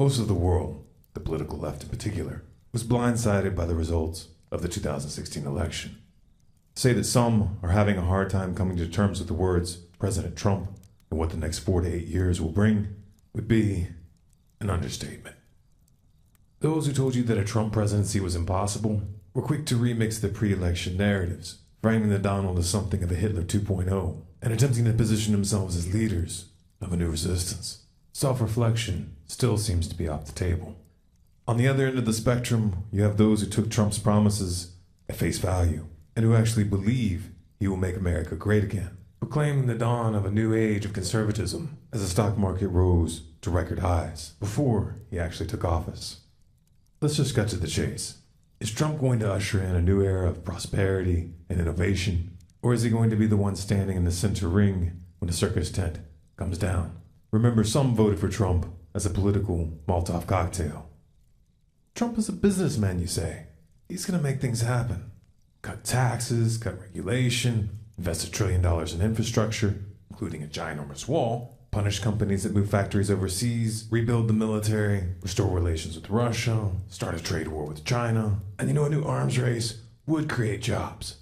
Most of the world, the political left in particular, was blindsided by the results of the 2016 election. To say that some are having a hard time coming to terms with the words President Trump and what the next 4 to 8 years will bring would be an understatement. Those who told you that a Trump presidency was impossible were quick to remix the pre-election narratives, framing the Donald as something of a Hitler 2.0 and attempting to position themselves as leaders of a new resistance. Self-reflection still seems to be off the table. On the other end of the spectrum, you have those who took Trump's promises at face value and who actually believe he will make America great again, proclaiming the dawn of a new age of conservatism as the stock market rose to record highs before he actually took office. Let's just cut to the chase. Is Trump going to usher in a new era of prosperity and innovation, or is he going to be the one standing in the center ring when the circus tent comes down? Remember, some voted for Trump as a political Molotov cocktail. Trump is a businessman, you say. He's going to make things happen. Cut taxes, cut regulation, invest $1 trillion in infrastructure, including a ginormous wall, punish companies that move factories overseas, rebuild the military, restore relations with Russia, start a trade war with China, and a new arms race would create jobs.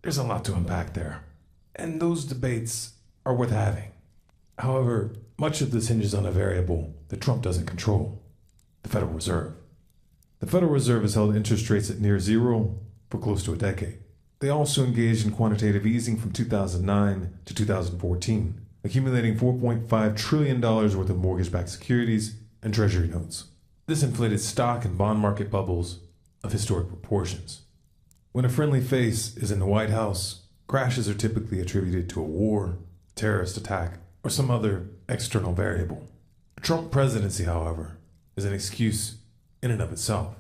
There's a lot to unpack there, and those debates are worth having. However, much of this hinges on a variable that Trump doesn't control: the Federal Reserve. The Federal Reserve has held interest rates at near zero for close to a decade. They also engaged in quantitative easing from 2009 to 2014, accumulating $4.5 trillion worth of mortgage-backed securities and treasury notes. This inflated stock and bond market bubbles of historic proportions. When a friendly face is in the White House, crashes are typically attributed to a war, terrorist attack, or some other external variable. A Trump presidency, however, is an excuse in and of itself.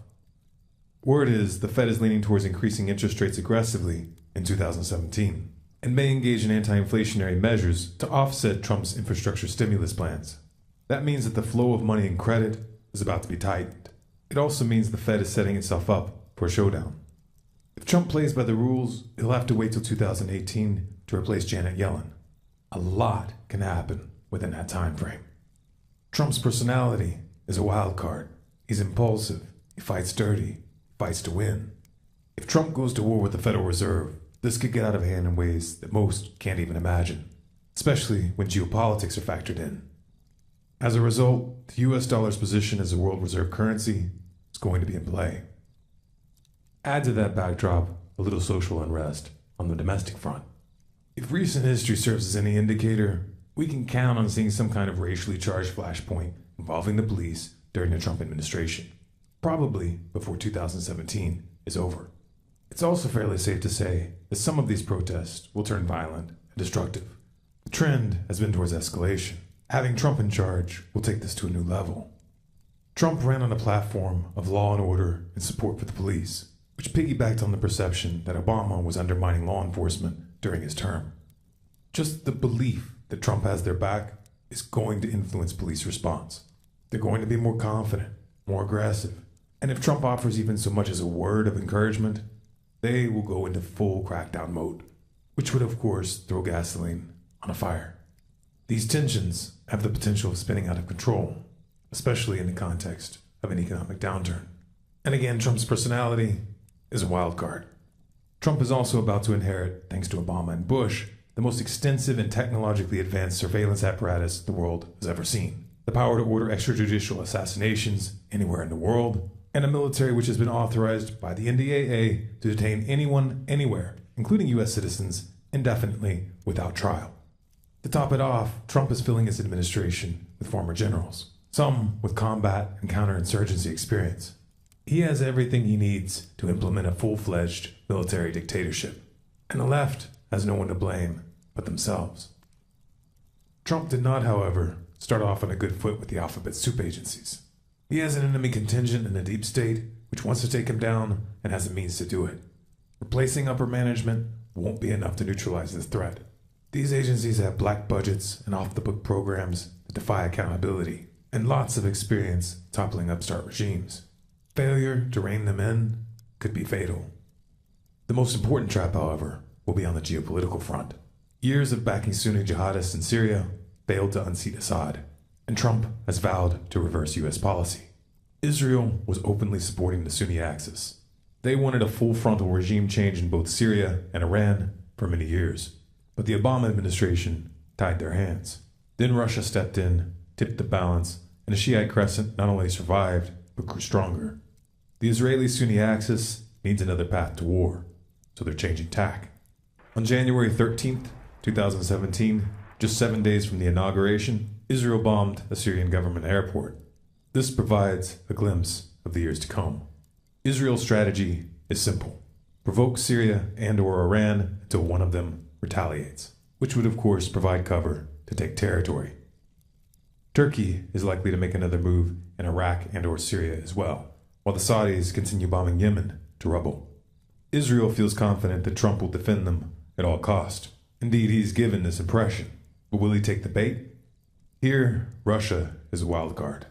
Word is the Fed is leaning towards increasing interest rates aggressively in 2017 and may engage in anti-inflationary measures to offset Trump's infrastructure stimulus plans. That means that the flow of money and credit is about to be tightened. It also means the Fed is setting itself up for a showdown. If Trump plays by the rules, he'll have to wait till 2018 to replace Janet Yellen. A lot can happen within that time frame. Trump's personality is a wild card. He's impulsive, he fights dirty, fights to win. If Trump goes to war with the Federal Reserve, this could get out of hand in ways that most can't even imagine, especially when geopolitics are factored in. As a result, the US dollar's position as a world reserve currency is going to be in play. Add to that backdrop a little social unrest on the domestic front. If recent history serves as any indicator, we can count on seeing some kind of racially charged flashpoint involving the police during the Trump administration, probably before 2017 is over. It's also fairly safe to say that some of these protests will turn violent and destructive. The trend has been towards escalation. Having Trump in charge will take this to a new level. Trump ran on a platform of law and order and support for the police, which piggybacked on the perception that Obama was undermining law enforcement during his term. Just the belief that Trump has their back is going to influence police response. They're going to be more confident, more aggressive, and if Trump offers even so much as a word of encouragement, they will go into full crackdown mode, which would of course throw gasoline on a fire. These tensions have the potential of spinning out of control, especially in the context of an economic downturn. And again, Trump's personality is a wild card. Trump is also about to inherit, thanks to Obama and Bush, the most extensive and technologically advanced surveillance apparatus the world has ever seen, the power to order extrajudicial assassinations anywhere in the world, and a military which has been authorized by the NDAA to detain anyone, anywhere, including U.S. citizens, indefinitely without trial. To top it off, Trump is filling his administration with former generals, some with combat and counterinsurgency experience. He has everything he needs to implement a full-fledged military dictatorship, and the left has no one to blame but themselves. Trump did not, however, start off on a good foot with the alphabet soup agencies. He has an enemy contingent in the deep state which wants to take him down and has the means to do it. Replacing upper management won't be enough to neutralize this threat. These agencies have black budgets and off-the-book programs that defy accountability, and lots of experience toppling upstart regimes. Failure to rein them in could be fatal. The most important trap, however, will be on the geopolitical front. Years of backing Sunni jihadists in Syria failed to unseat Assad. and Trump has vowed to reverse U.S. policy. Israel was openly supporting the Sunni Axis. They wanted a full frontal regime change in both Syria and Iran for many years, but the Obama administration tied their hands. Then Russia stepped in, tipped the balance, and the Shiite crescent not only survived, but grew stronger. The Israeli-Sunni axis needs another path to war, so they're changing tack. On January 13th, 2017, just 7 days from the inauguration, Israel bombed a Syrian government airport. This provides a glimpse of the years to come. Israel's strategy is simple: provoke Syria and/or Iran until one of them retaliates, which would of course provide cover to take territory. Turkey is likely to make another move in Iraq and/or Syria as well, while the Saudis continue bombing Yemen to rubble. Israel feels confident that Trump will defend them at all cost. Indeed, he's given this impression. But will he take the bait? Here, Russia is a wild card.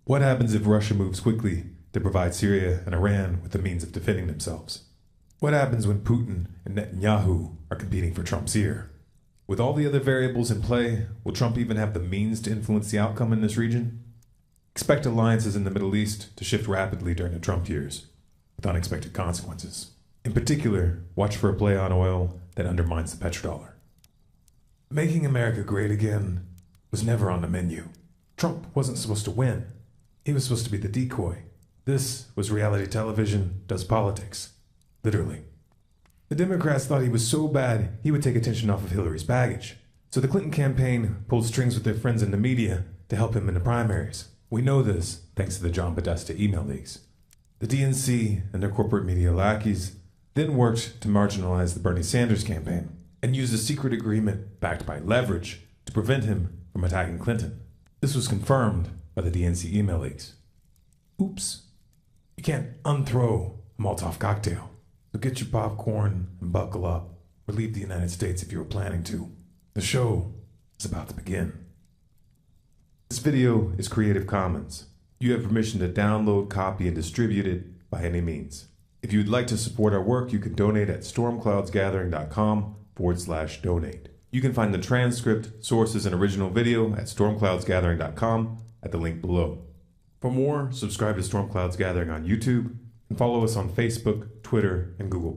What happens if Russia moves quickly to provide Syria and Iran with the means of defending themselves? What happens when Putin and Netanyahu are competing for Trump's ear? With all the other variables in play, will Trump even have the means to influence the outcome in this region? Expect alliances in the Middle East to shift rapidly during the Trump years, with unexpected consequences. In particular, watch for a play on oil that undermines the petrodollar. Making America great again was never on the menu. Trump wasn't supposed to win. He was supposed to be the decoy. This was reality television does politics. Literally. The Democrats thought he was so bad he would take attention off of Hillary's baggage. So the Clinton campaign pulled strings with their friends in the media to help him in the primaries. We know this thanks to the John Podesta email leaks. The DNC and their corporate media lackeys then worked to marginalize the Bernie Sanders campaign and used a secret agreement backed by leverage to prevent him from attacking Clinton. This was confirmed by the DNC email leaks. Oops. You can't unthrow a Molotov cocktail. So get your popcorn and buckle up, or leave the United States if you were planning to. The show is about to begin. This video is Creative Commons. You have permission to download, copy, and distribute it by any means. If you would like to support our work, you can donate at stormcloudsgathering.com/donate. You can find the transcript, sources, and original video at stormcloudsgathering.com at the link below. For more, subscribe to Storm Clouds Gathering on YouTube and follow us on Facebook, Twitter, and Google+.